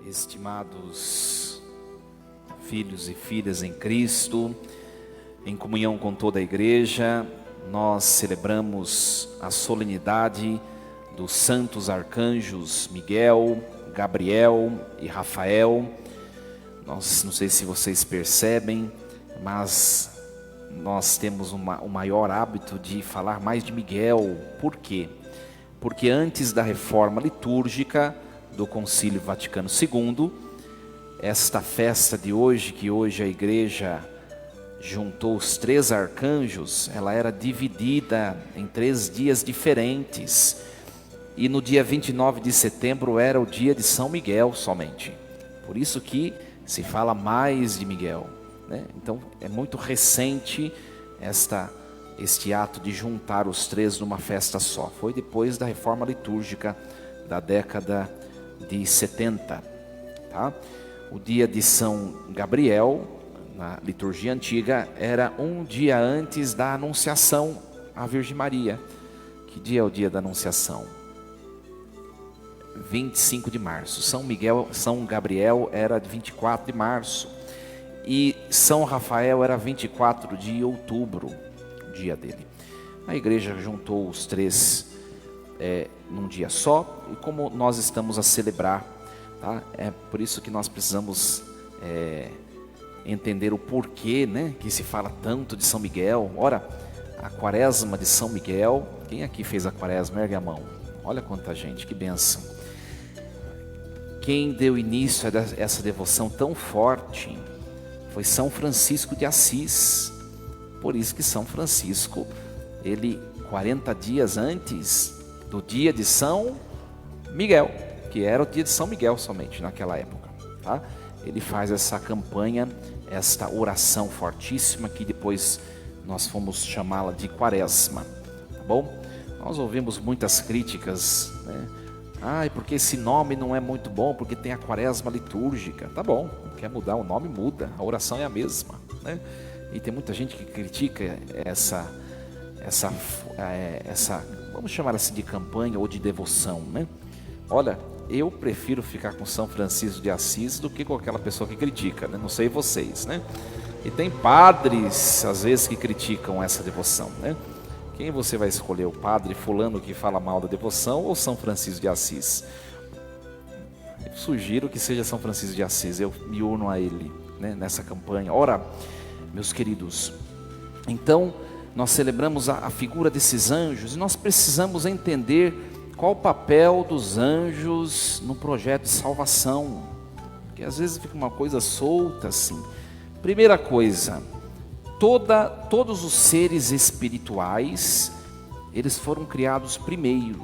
Estimados filhos e filhas em Cristo, em comunhão com toda a igreja, nós celebramos a solenidade dos santos arcanjos Miguel, Gabriel e Rafael. Não sei se vocês percebem, mas nós temos o maior hábito de falar mais de Miguel. Por quê? Porque antes da reforma litúrgica do Concílio Vaticano II, esta festa de hoje, que hoje a igreja juntou os 3 arcanjos, ela era dividida em 3 dias diferentes. E no dia 29 de setembro era o dia de São Miguel somente. Por isso que se fala mais de Miguel, né? Então é muito recente este ato de juntar os 3 numa festa só. Foi depois da reforma litúrgica da década de 70, tá? O dia de São Gabriel, na liturgia antiga, era um dia antes da Anunciação à Virgem Maria. Que dia é o dia da Anunciação? 25 de março. São Gabriel era 24 de março. E São Rafael era 24 de outubro, o dia dele. A igreja juntou os 3 num dia só. E como nós estamos a celebrar, tá? É por isso que nós precisamos entender o porquê, né, que se fala tanto de São Miguel. Ora, a quaresma de São Miguel, quem aqui fez a quaresma? Ergue a mão. Olha quanta gente, que bênção. Quem deu início a essa devoção tão forte foi São Francisco de Assis. Por isso que São Francisco, ele 40 dias antes do dia de São Miguel, que era o dia de São Miguel somente naquela época, tá? Ele faz essa campanha, esta oração fortíssima, que depois nós fomos chamá-la de quaresma, tá bom? Nós ouvimos muitas críticas, né? Porque esse nome não é muito bom, porque tem a quaresma litúrgica. Tá bom, quer mudar o nome, muda, a oração é a mesma, né? E tem muita gente que critica essa, vamos chamar assim de campanha ou de devoção, né? Olha, eu prefiro ficar com São Francisco de Assis do que com aquela pessoa que critica, né? Não sei vocês, né? E tem padres, às vezes, que criticam essa devoção, né? Quem você vai escolher? O padre fulano que fala mal da devoção ou São Francisco de Assis? Eu sugiro que seja São Francisco de Assis, eu me uno a ele, né, nessa campanha. Ora, meus queridos, então nós celebramos a figura desses anjos e nós precisamos entender qual o papel dos anjos no projeto de salvação, porque às vezes fica uma coisa solta assim. Primeira coisa, todos os seres espirituais, eles foram criados primeiro.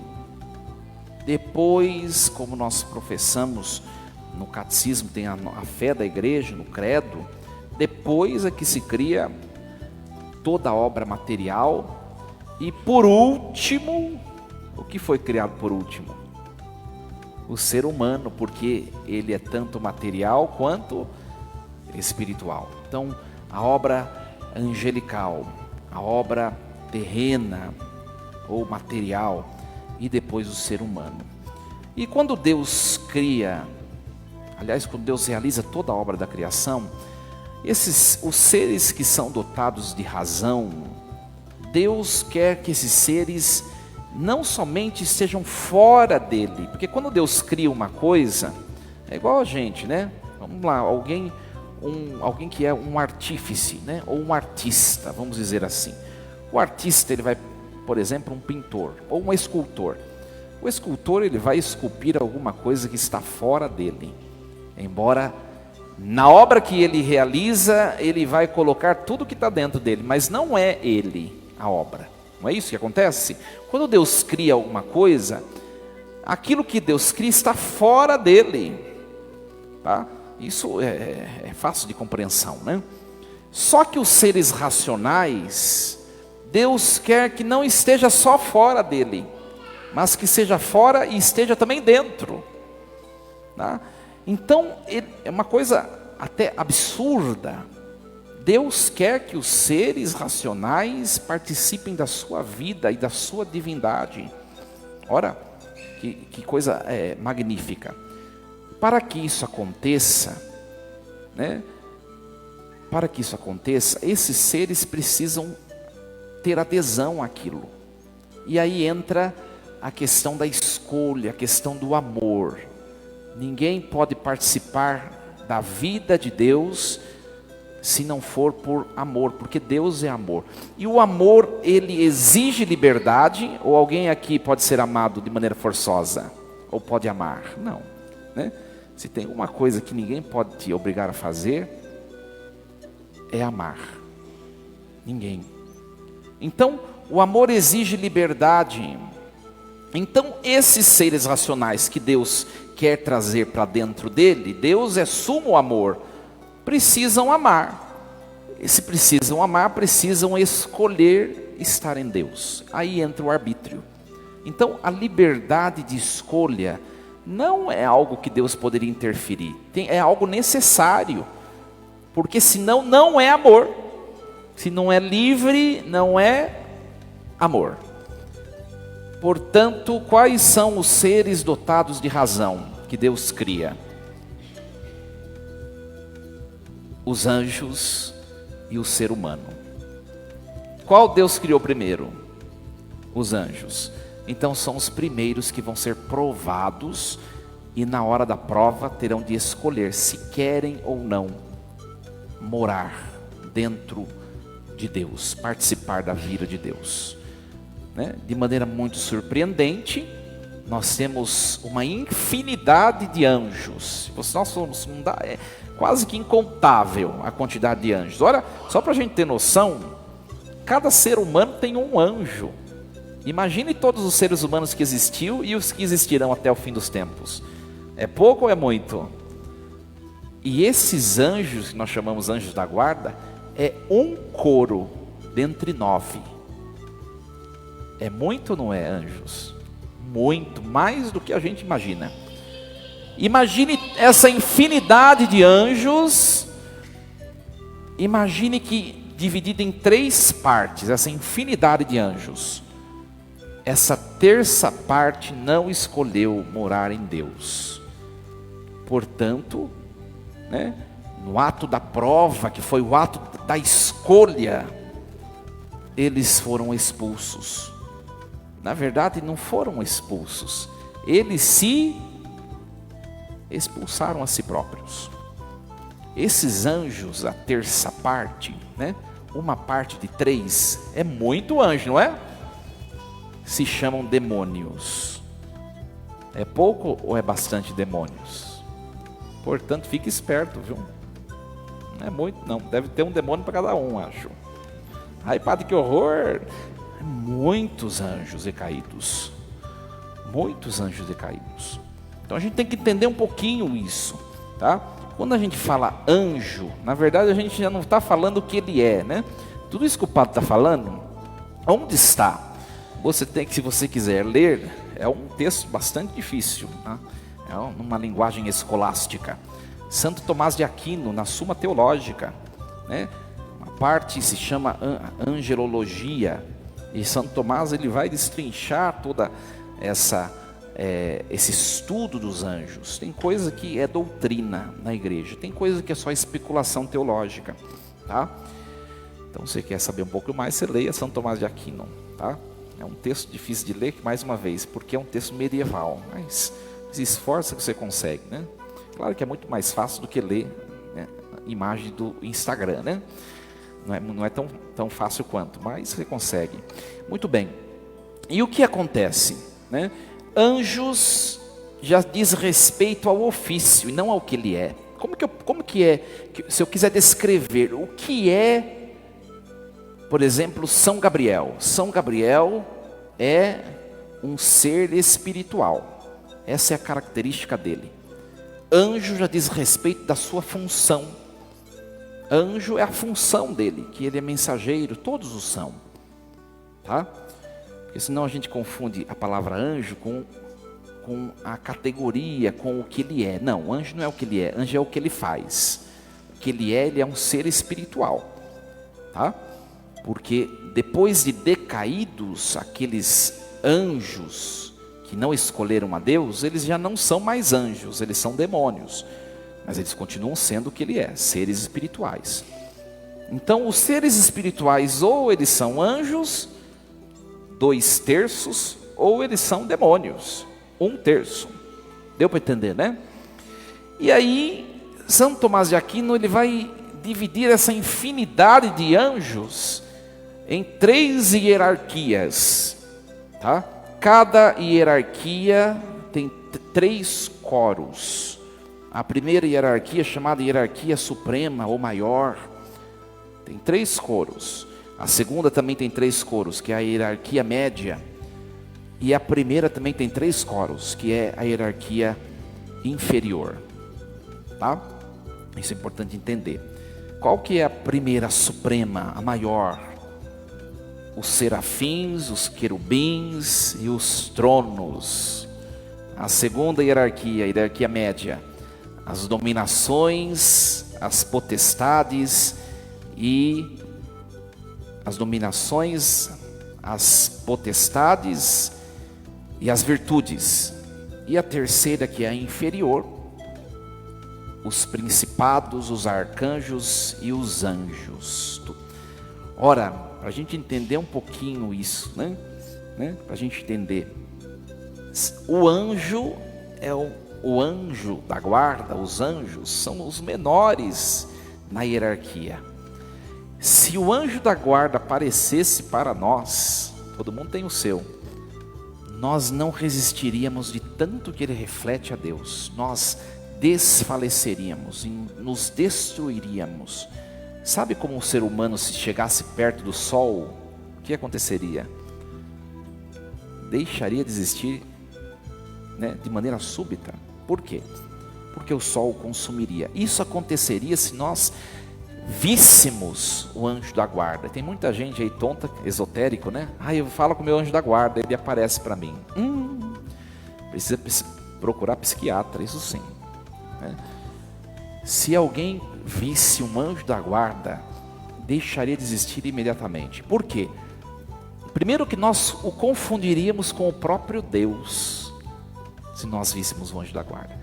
Depois, como nós professamos no catecismo, tem a fé da igreja, no credo, depois é que se cria toda a obra material. E por último, o que foi criado por último? O ser humano, porque ele é tanto material quanto espiritual. Então, a obra angelical, a obra terrena ou material, e depois o ser humano. E quando Deus cria, aliás, quando Deus realiza toda a obra da criação, os seres que são dotados de razão, Deus quer que esses seres não somente estejam fora dele, porque quando Deus cria uma coisa, é igual a gente, né? Vamos lá, alguém que é um artífice, né? Ou um artista, vamos dizer assim. O artista, ele vai, por exemplo, um pintor ou um escultor. O escultor, ele vai esculpir alguma coisa que está fora dele, embora na obra que ele realiza, ele vai colocar tudo que está dentro dele, mas não é ele a obra. Não é isso que acontece? Quando Deus cria alguma coisa, aquilo que Deus cria está fora dele, tá? Isso é fácil de compreensão, né? Só que os seres racionais, Deus quer que não esteja só fora dele, mas que seja fora e esteja também dentro, tá? Então, é uma coisa até absurda. Deus quer que os seres racionais participem da sua vida e da sua divindade. Ora, que coisa magnífica. para que isso aconteça, né? Para que isso aconteça, esses seres precisam ter adesão àquilo. E aí entra a questão da escolha, a questão do amor. Ninguém pode participar da vida de Deus se não for por amor, porque Deus é amor. E o amor, ele exige liberdade, ou alguém aqui pode ser amado de maneira forçosa? Ou pode amar? Não, né? Se tem uma coisa que ninguém pode te obrigar a fazer, é amar. Ninguém. Então, o amor exige liberdade. Então, esses seres racionais que Deus quer trazer para dentro dele, Deus é sumo amor, precisam amar. E se precisam amar, precisam escolher estar em Deus. Aí entra o arbítrio. Então, a liberdade de escolha não é algo que Deus poderia interferir. É algo necessário. Porque senão não é amor. Se não é livre, não é amor. Portanto, quais são os seres dotados de razão que Deus cria? Os anjos e o ser humano. Qual Deus criou primeiro? Os anjos. Então são os primeiros que vão ser provados e na hora da prova terão de escolher se querem ou não morar dentro de Deus, participar da vida de Deus, né? De maneira muito surpreendente, nós temos uma infinidade de anjos. Nós somos, é quase que incontável a quantidade de anjos. Olha, só para a gente ter noção, cada ser humano tem um anjo. Imagine todos os seres humanos que existiu e os que existirão até o fim dos tempos. É pouco ou é muito? E esses anjos, que nós chamamos anjos da guarda, é um coro dentre 9. É muito ou não é, anjos? Muito, mais do que a gente imagina. Imagine essa infinidade de anjos. Imagine que dividida em 3 partes, essa infinidade de anjos. Essa terça parte não escolheu morar em Deus. Portanto, né, no ato da prova, que foi o ato da escolha, eles foram expulsos. Na verdade, não foram expulsos. Eles se expulsaram a si próprios. Esses anjos, a terça parte, né, uma parte de 3, é muito anjo, não é? Se chamam demônios. É pouco ou é bastante demônios? Portanto, fique esperto, viu? Não é muito não, deve ter um demônio para cada um, acho. Ai, padre, que horror! Muitos anjos decaídos. Muitos anjos decaídos. Então a gente tem que entender um pouquinho isso, tá? Quando a gente fala anjo, na verdade a gente já não está falando o que ele é, né? Tudo isso que o padre está falando, onde está? Você tem que, se você quiser ler, é um texto bastante difícil, tá? É uma linguagem escolástica. Santo Tomás de Aquino, na Suma Teológica, né? Uma parte se chama angelologia, e Santo Tomás ele vai destrinchar toda esse estudo dos anjos. Tem coisa que é doutrina na igreja, tem coisa que é só especulação teológica, tá? Então, você quer saber um pouco mais, você leia Santo Tomás de Aquino, tá? É um texto difícil de ler, mais uma vez, porque é um texto medieval, mas se esforça que você consegue, né? Claro que é muito mais fácil do que ler, né, imagem do Instagram, né? Não é tão fácil quanto, mas você consegue. Muito bem. E o que acontece, né? Anjos já diz respeito ao ofício e não ao que ele é. Como que é, se eu quiser descrever o que é, por exemplo, São Gabriel. São Gabriel é um ser espiritual. Essa é a característica dele. Anjo já diz respeito da sua função. Anjo é a função dele, que ele é mensageiro, todos o são, tá? Porque senão a gente confunde a palavra anjo com a categoria, com o que ele é. Não, anjo não é o que ele é, anjo é o que ele faz. O que ele é um ser espiritual, tá? Porque depois de decaídos, aqueles anjos que não escolheram a Deus, eles já não são mais anjos, eles são demônios. Mas eles continuam sendo o que ele é, seres espirituais. Então os seres espirituais ou eles são anjos, 2/3, ou eles são demônios, 1/3. Deu para entender, né? E aí, São Tomás de Aquino, ele vai dividir essa infinidade de anjos em 3 hierarquias, tá? Cada hierarquia tem 3 coros. A primeira hierarquia, chamada hierarquia suprema ou maior, tem 3 coros. A segunda também tem 3 coros, que é a hierarquia média. E a primeira também tem 3 coros, que é a hierarquia inferior. Tá? Isso é importante entender. Qual que é a primeira suprema, a maior? Os serafins, os querubins e os tronos. A segunda hierarquia, a hierarquia média, as dominações, as potestades e as virtudes. E a terceira, que é a inferior, os principados, os arcanjos e os anjos. Ora, para a gente entender um pouquinho isso, né? Para a gente entender, o anjo é o anjo da guarda, os anjos são os menores na hierarquia. Se o anjo da guarda aparecesse para nós, todo mundo tem o seu, nós não resistiríamos de tanto que ele reflete a Deus, nós desfaleceríamos, nos destruiríamos. Sabe como um ser humano, se chegasse perto do sol, o que aconteceria? Deixaria de existir, né, de maneira súbita. Por quê? Porque o sol o consumiria. Isso aconteceria se nós víssemos o anjo da guarda. Tem muita gente aí tonta, esotérico, né? Eu falo com o meu anjo da guarda, ele aparece para mim. Precisa procurar psiquiatra, isso sim, né? Se alguém visse um anjo da guarda, deixaria de existir imediatamente. Por quê? Primeiro que nós o confundiríamos com o próprio Deus, se nós víssemos o anjo da guarda.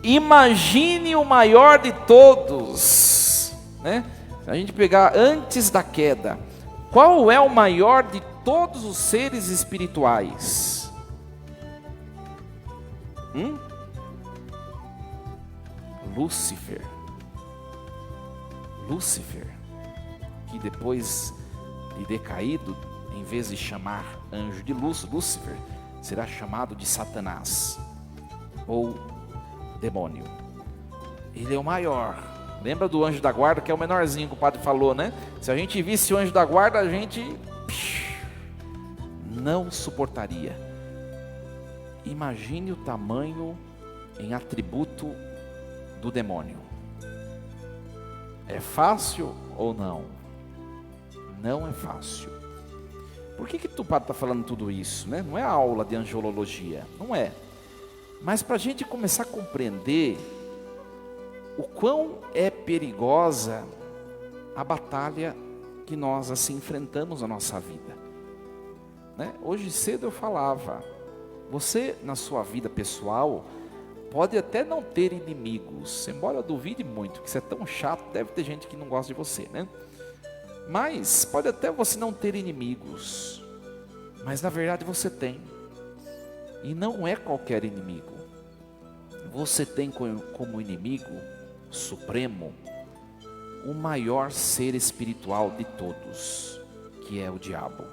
Imagine o maior de todos, né? Se a gente pegar antes da queda, qual é o maior de todos os seres espirituais? Lúcifer, que depois de decaído, em vez de chamar anjo de luz, Lúcifer, será chamado de Satanás, ou demônio. Ele é o maior. Lembra do anjo da guarda, que é o menorzinho que o padre falou, né? Se a gente visse o anjo da guarda, a gente não suportaria. Imagine o tamanho em atributo do demônio. É fácil ou não? Não é fácil. Por que o padre está falando tudo isso, né? Não é aula de angelologia, não é. Mas para a gente começar a compreender o quão é perigosa a batalha que nós assim enfrentamos na nossa vida, né? Hoje cedo eu falava, você na sua vida pessoal pode até não ter inimigos, embora eu duvide muito, que você é tão chato, deve ter gente que não gosta de você, né? Mas pode até você não ter inimigos, mas na verdade você tem, e não é qualquer inimigo. Você tem como inimigo supremo o maior ser espiritual de todos, que é o diabo.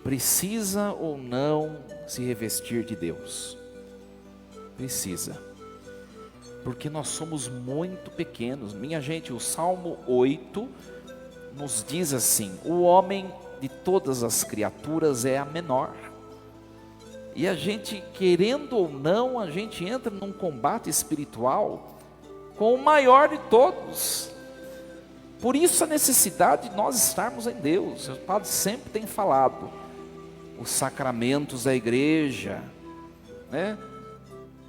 Precisa ou não se revestir de Deus? Precisa, porque nós somos muito pequenos. Minha gente, o Salmo 8 nos diz assim: o homem de todas as criaturas é a menor. E a gente, querendo ou não, a gente entra num combate espiritual com o maior de todos. Por isso a necessidade de nós estarmos em Deus. O padre sempre tem falado, os sacramentos da igreja, né?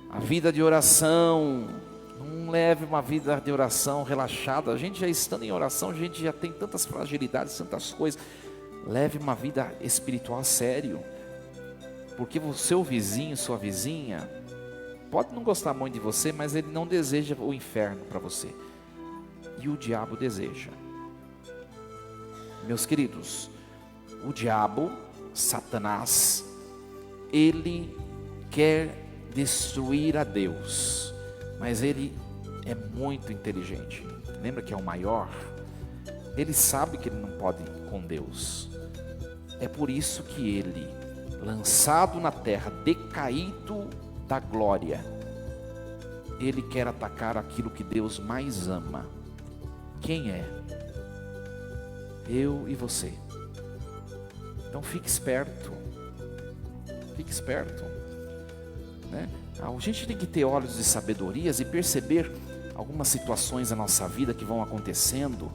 A vida de oração. Não leve uma vida de oração relaxada. A gente já estando em oração, a gente já tem tantas fragilidades, tantas coisas. Leve uma vida espiritual a sério. Porque o seu vizinho, sua vizinha, pode não gostar muito de você, mas ele não deseja o inferno para você. E o diabo deseja. Meus queridos, o diabo, Satanás, ele quer destruir a Deus, mas ele é muito inteligente. Lembra que é o maior? Ele sabe que ele não pode ir com Deus. É por isso que ele, lançado na terra, decaído da glória, ele quer atacar aquilo que Deus mais ama. Quem é? Eu e você. Então fique esperto. Fique esperto, né? A gente tem que ter olhos de sabedorias e perceber algumas situações da nossa vida que vão acontecendo.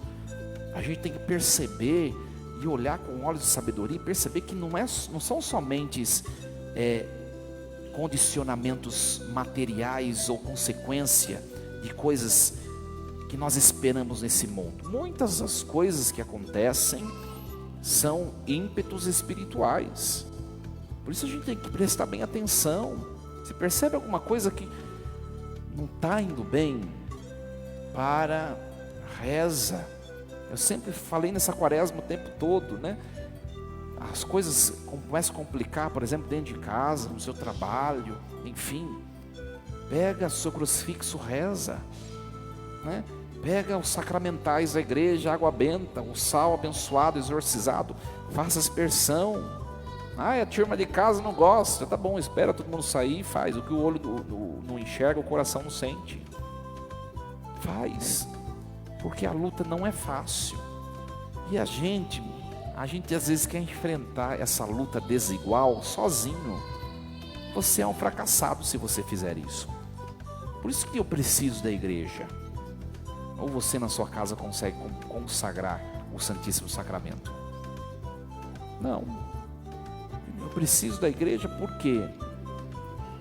A gente tem que perceber e olhar com olhos de sabedoria e perceber que não são somente condicionamentos materiais ou consequência de coisas que nós esperamos nesse mundo. Muitas das coisas que acontecem são ímpetos espirituais. Por isso a gente tem que prestar bem atenção. Se percebe alguma coisa que não está indo bem, reza. Eu sempre falei nessa quaresma o tempo todo, né? As coisas começam a complicar, por exemplo, dentro de casa, no seu trabalho, enfim. Pega o seu crucifixo, reza, né? Pega os sacramentais da igreja, água benta, o sal abençoado, exorcizado, faça aspersão. A turma de casa não gosta, tá bom, espera todo mundo sair e faz. O que o olho não enxerga, o coração não sente. Faz, porque a luta não é fácil. E a gente às vezes quer enfrentar essa luta desigual sozinho. Você é um fracassado se você fizer isso. Por isso que eu preciso da igreja. Ou você na sua casa consegue consagrar o Santíssimo Sacramento? Não. Eu preciso da igreja por quê?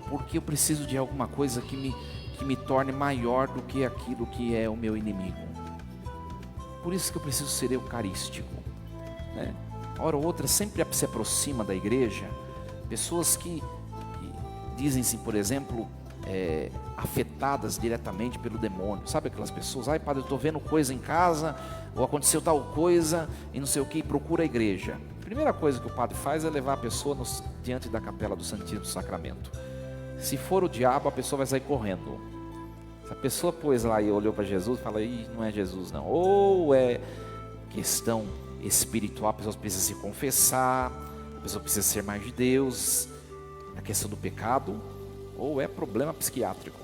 Porque eu preciso de alguma coisa que me torne maior do que aquilo que é o meu inimigo. Por isso que eu preciso ser eucarístico, né? Hora ou outra sempre se aproxima da igreja pessoas que dizem-se, por exemplo, afetadas diretamente pelo demônio. Sabe aquelas pessoas, ai padre, eu estou vendo coisa em casa, ou aconteceu tal coisa, e não sei o que, e procura a igreja. A primeira coisa que o padre faz é levar a pessoa diante da capela do Santíssimo Sacramento. Se for o diabo, a pessoa vai sair correndo. Se a pessoa pôs lá e olhou para Jesus e fala, não é Jesus não. Ou é questão espiritual, a pessoa precisa se confessar, a pessoa precisa ser mais de Deus, a questão do pecado, ou é problema psiquiátrico.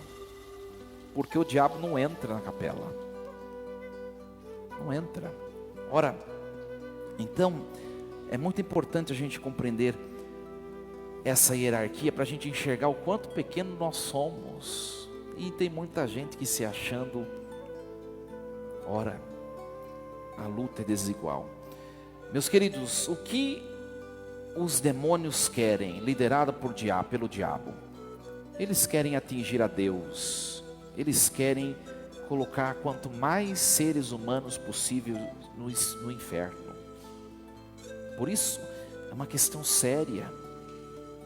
Porque o diabo não entra na capela. Não entra. Ora, então, é muito importante a gente compreender essa hierarquia para a gente enxergar o quanto pequeno nós somos. E tem muita gente que se achando, ora, a luta é desigual. Meus queridos, o que os demônios querem, liderado pelo diabo? Eles querem atingir a Deus. Eles querem colocar quanto mais seres humanos possível no inferno. Por isso, é uma questão séria,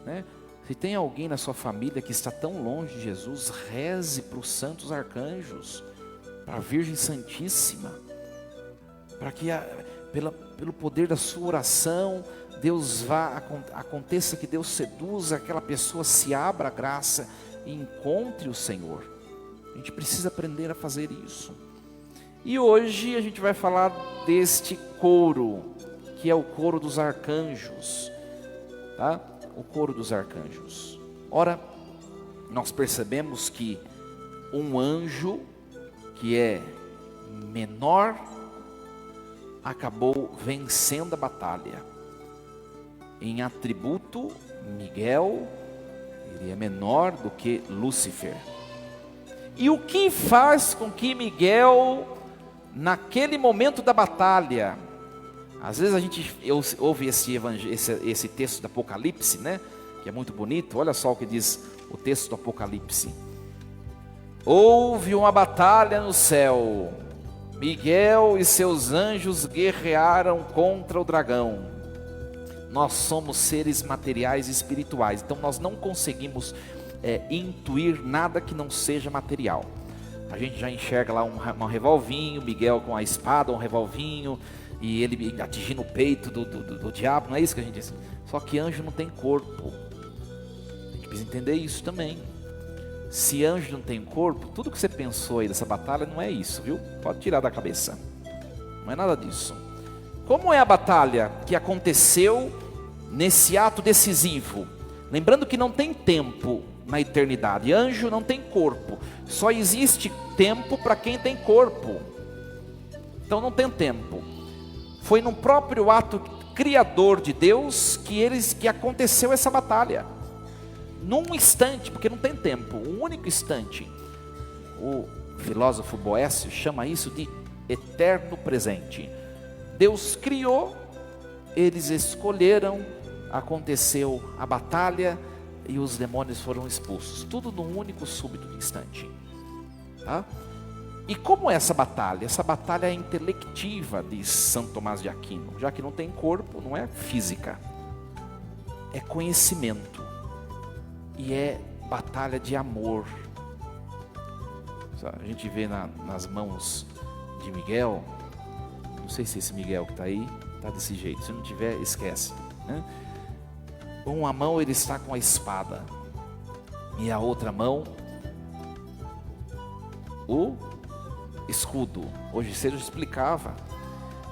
né? Se tem alguém na sua família que está tão longe de Jesus, reze para os santos arcanjos, para a Virgem Santíssima, para que pelo poder da sua oração, aconteça que Deus seduza aquela pessoa, se abra a graça e encontre o Senhor. A gente precisa aprender a fazer isso. E hoje a gente vai falar deste coro, que é o coro dos arcanjos, tá? O coro dos arcanjos. Ora, nós percebemos que um anjo que é menor acabou vencendo a batalha. Em atributo, Miguel, ele é menor do que Lúcifer. E o que faz com que Miguel, naquele momento da batalha, às vezes a gente ouve esse texto do Apocalipse, né? Que é muito bonito. Olha só o que diz o texto do Apocalipse. Houve uma batalha no céu. Miguel e seus anjos guerrearam contra o dragão. Nós somos seres materiais e espirituais, então nós não conseguimos intuir nada que não seja material. A gente já enxerga lá um revolvinho, Miguel com a espada, um revolvinho, e ele atingindo o peito do diabo, não é isso que a gente diz? Só que anjo não tem corpo. A gente precisa entender isso também. Se anjo não tem corpo, tudo que você pensou aí dessa batalha não é isso, viu? Pode tirar da cabeça. Não é nada disso. Como é a batalha que aconteceu nesse ato decisivo? Lembrando que não tem tempo na eternidade. Anjo não tem corpo. Só existe tempo para quem tem corpo. Então não tem tempo. Foi no próprio ato criador de Deus que aconteceu essa batalha. Num instante, porque não tem tempo, um único instante. O filósofo Boécio chama isso de eterno presente. Deus criou, eles escolheram, aconteceu a batalha e os demônios foram expulsos. Tudo num único súbito instante. Tá? E como é essa batalha? Essa batalha é intelectiva, diz Santo Tomás de Aquino. Já que não tem corpo, não é física. É conhecimento. E é batalha de amor. A gente vê nas mãos de Miguel. Não sei se esse Miguel que está aí está desse jeito. Se não tiver, esquece, né? Uma mão ele está com a espada, e a outra mão o escudo. Hoje cedo eu explicava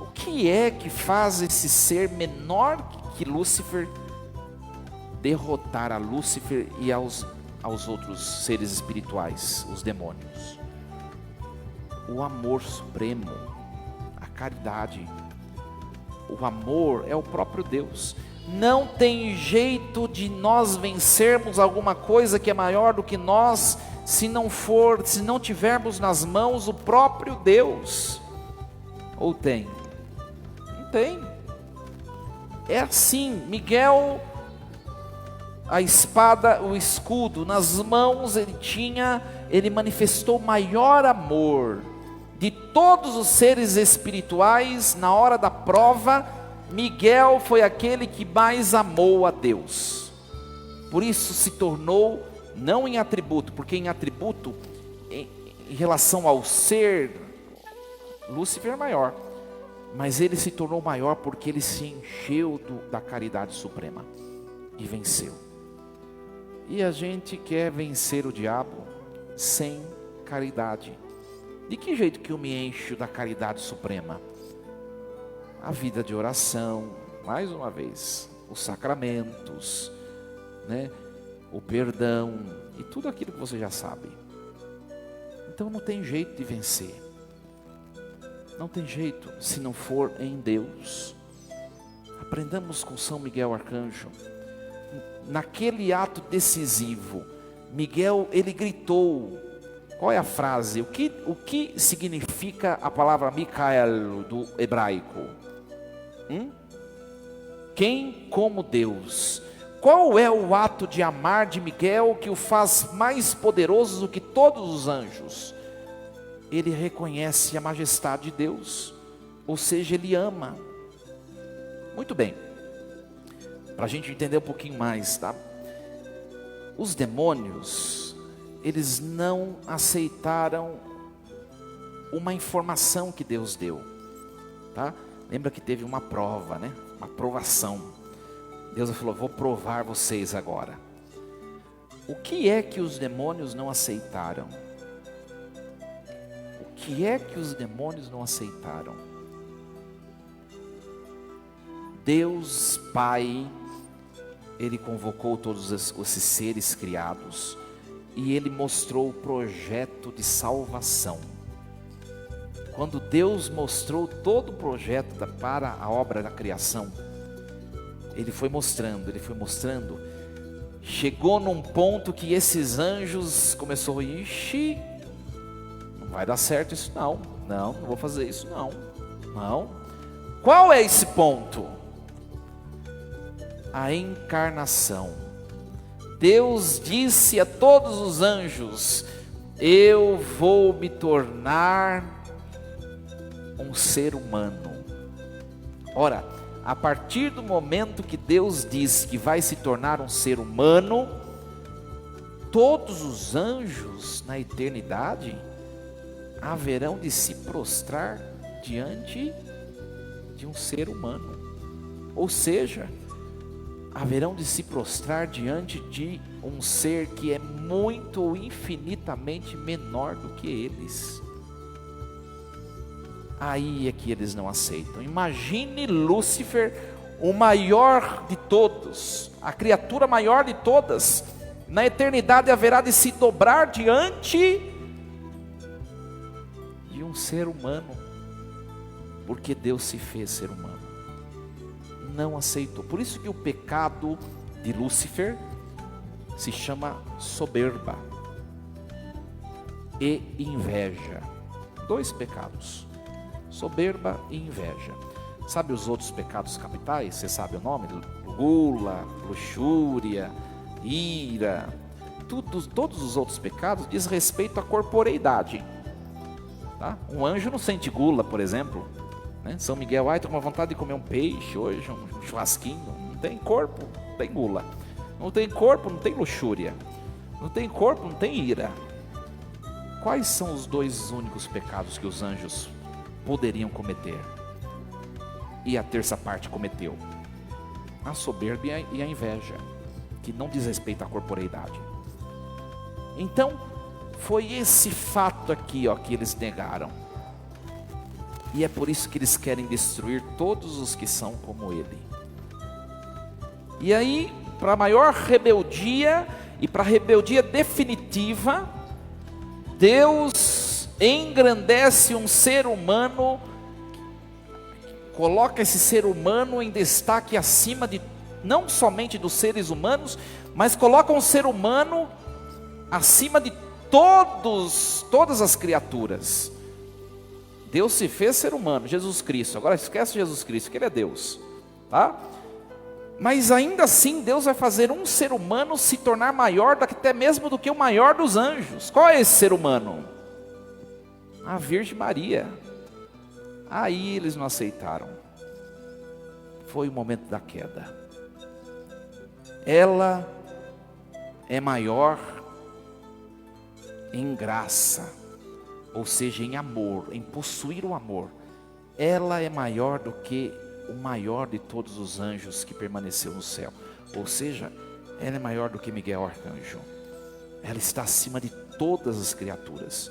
o que é que faz esse ser menor que Lúcifer derrotar a Lúcifer e aos outros seres espirituais, os demônios. O amor supremo, a caridade. O amor é o próprio Deus. Não tem jeito de nós vencermos alguma coisa que é maior do que nós, se não tivermos nas mãos o próprio Deus. Ou tem? Não tem. É assim, Miguel, a espada, o escudo, nas mãos ele manifestou maior amor. De todos os seres espirituais, na hora da prova, Miguel foi aquele que mais amou a Deus. Por isso se tornou, não em atributo, porque em atributo, em relação ao ser, Lúcifer é maior. Mas ele se tornou maior porque ele se encheu da caridade suprema e venceu. E a gente quer vencer o diabo sem caridade. De que jeito que eu me encho da caridade suprema? A vida de oração, mais uma vez, os sacramentos, né? O perdão e tudo aquilo que você já sabe. Então não tem jeito de vencer. Não tem jeito se não for em Deus. Aprendamos com São Miguel Arcanjo. Naquele ato decisivo, Miguel, ele gritou. Qual é a frase? O que significa a palavra Micael do hebraico? Quem como Deus? Qual é o ato de amar de Miguel que o faz mais poderoso do que todos os anjos? Ele reconhece a majestade de Deus, ou seja, ele ama. Muito bem, para a gente entender um pouquinho mais, tá? Os demônios, eles não aceitaram uma informação que Deus deu, tá? Lembra que teve uma prova, né? Uma provação. Deus falou, vou provar vocês agora. O que é que os demônios não aceitaram? O que é que os demônios não aceitaram? Deus Pai, Ele convocou todos esses seres criados e Ele mostrou o projeto de salvação. Quando Deus mostrou todo o projeto para a obra da criação, Ele foi mostrando, chegou num ponto que esses anjos começaram, ixi, não vai dar certo isso não vou fazer isso não. Qual é esse ponto? A encarnação. Deus disse a todos os anjos, eu vou me tornar um ser humano. Ora, a partir do momento que Deus diz que vai se tornar um ser humano, todos os anjos na eternidade haverão de se prostrar diante de um ser humano. Ou seja, haverão de se prostrar diante de um ser que é muito ou infinitamente menor do que eles. Aí é que eles não aceitam. Imagine Lúcifer, o maior de todos, a criatura maior de todas, na eternidade haverá de se dobrar diante de um ser humano, porque Deus se fez ser humano. Não aceitou. Por isso que o pecado de Lúcifer se chama soberba e inveja. 2 pecados, soberba e inveja. Sabe os outros pecados capitais? Você sabe o nome? Gula, luxúria, ira. Todos os outros pecados diz respeito à corporeidade. Tá? Um anjo não sente gula, por exemplo. São Miguel, estou com uma vontade de comer um peixe hoje, um churrasquinho. Não tem corpo, não tem gula. Não tem corpo, não tem luxúria. Não tem corpo, não tem ira. Quais são os 2 únicos pecados que os anjos poderiam cometer? E a terça parte cometeu: a soberba e a inveja, que não diz respeito à corporeidade. Então, foi esse fato aqui, que eles negaram. E é por isso que eles querem destruir todos os que são como ele. E aí, para a maior rebeldia e para a rebeldia definitiva, Deus engrandece um ser humano, coloca esse ser humano em destaque acima de, não somente dos seres humanos, mas coloca um ser humano acima de todas as criaturas. Deus se fez ser humano, Jesus Cristo. Agora esquece Jesus Cristo, que Ele é Deus, tá? Mas ainda assim Deus vai fazer um ser humano se tornar maior até mesmo do que o maior dos anjos. Qual é esse ser humano? A Virgem Maria. Aí eles não aceitaram. Foi o momento da queda. Ela é maior em graça, ou seja, em amor, em possuir o amor. Ela é maior do que o maior de todos os anjos que permaneceu no céu. Ou seja, ela é maior do que Miguel Arcanjo. Ela está acima de todas as criaturas.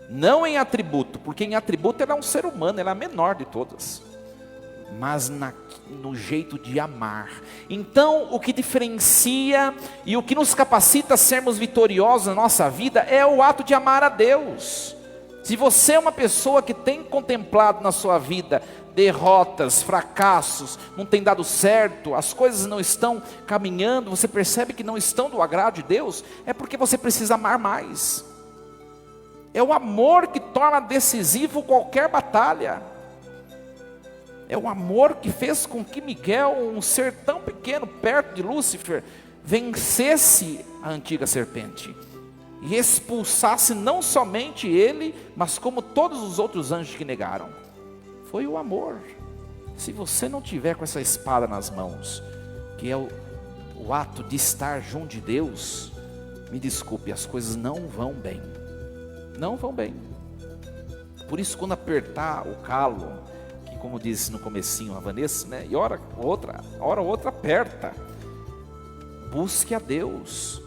Não em atributo, porque em atributo ela é um ser humano, ela é a menor de todas. Mas no jeito de amar. Então, o que diferencia e o que nos capacita a sermos vitoriosos na nossa vida é o ato de amar a Deus. Se você é uma pessoa que tem contemplado na sua vida derrotas, fracassos, não tem dado certo, as coisas não estão caminhando, você percebe que não estão do agrado de Deus, é porque você precisa amar mais. É o amor que torna decisivo qualquer batalha. É o amor que fez com que Miguel, um ser tão pequeno, perto de Lúcifer, vencesse a antiga serpente e expulsasse não somente ele, mas como todos os outros anjos que negaram. Foi o amor. Se você não tiver com essa espada nas mãos, que é o ato de estar junto de Deus, me desculpe, as coisas não vão bem. Não vão bem. Por isso, quando apertar o calo, que como disse no comecinho a Vanessa, e hora ou outra aperta, busque a Deus.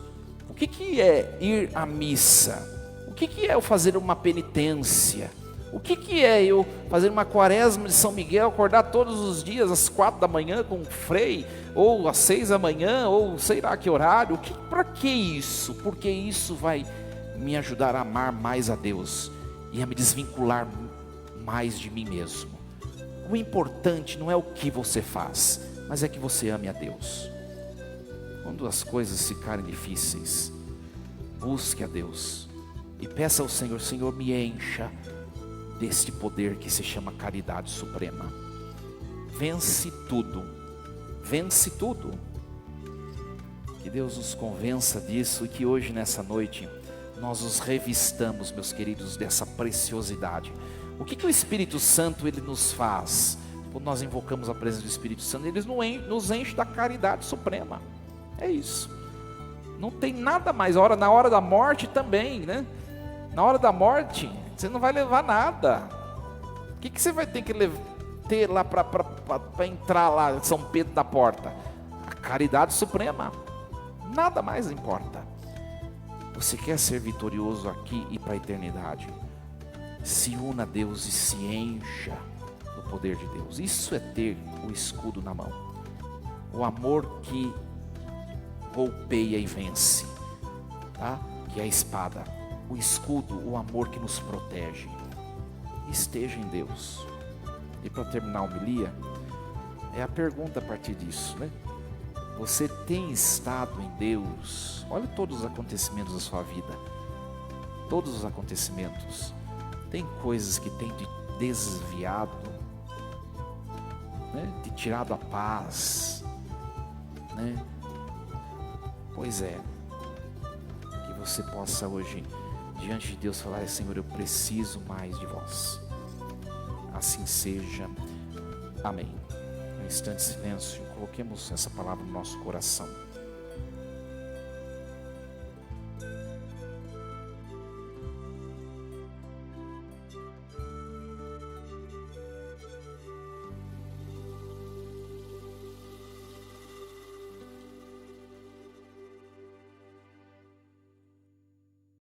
O que é ir à missa? O que é eu fazer uma penitência? O que é eu fazer uma quaresma de São Miguel, acordar todos os dias às 4 da manhã com um frei, ou às 6 da manhã, ou sei lá que horário? Para que isso? Porque isso vai me ajudar a amar mais a Deus e a me desvincular mais de mim mesmo. O importante não é o que você faz, mas é que você ame a Deus. Quando as coisas ficarem difíceis, busque a Deus e peça ao Senhor: Senhor, me encha deste poder que se chama caridade suprema. Vence tudo, vence tudo. Que Deus nos convença disso e que hoje, nessa noite, nós os revistamos, meus queridos, dessa preciosidade. O que o Espírito Santo ele nos faz? quando nós invocamos a presença do Espírito Santo, Ele nos enche da caridade suprema. É isso. Não tem nada mais. Na hora da morte também, né? Na hora da morte, você não vai levar nada. O que você vai ter que ter lá para entrar lá, São Pedro da porta? A caridade suprema. Nada mais importa. Você quer ser vitorioso aqui e para a eternidade? Se una a Deus e se encha do poder de Deus. Isso é ter o escudo na mão. O amor que golpeia e vence, tá? Que é a espada. O escudo, o amor que nos protege. Esteja em Deus. E para terminar a homilia, é a pergunta a partir disso, né? Você tem estado em Deus? Olha todos os acontecimentos da sua vida. Todos os acontecimentos. Tem coisas que tem te desviado, né? Te tirado a paz, né? Pois é. Que você possa hoje, diante de Deus, falar: Senhor, eu preciso mais de vós. Assim seja. Amém. Um instante de silêncio, coloquemos essa palavra no nosso coração.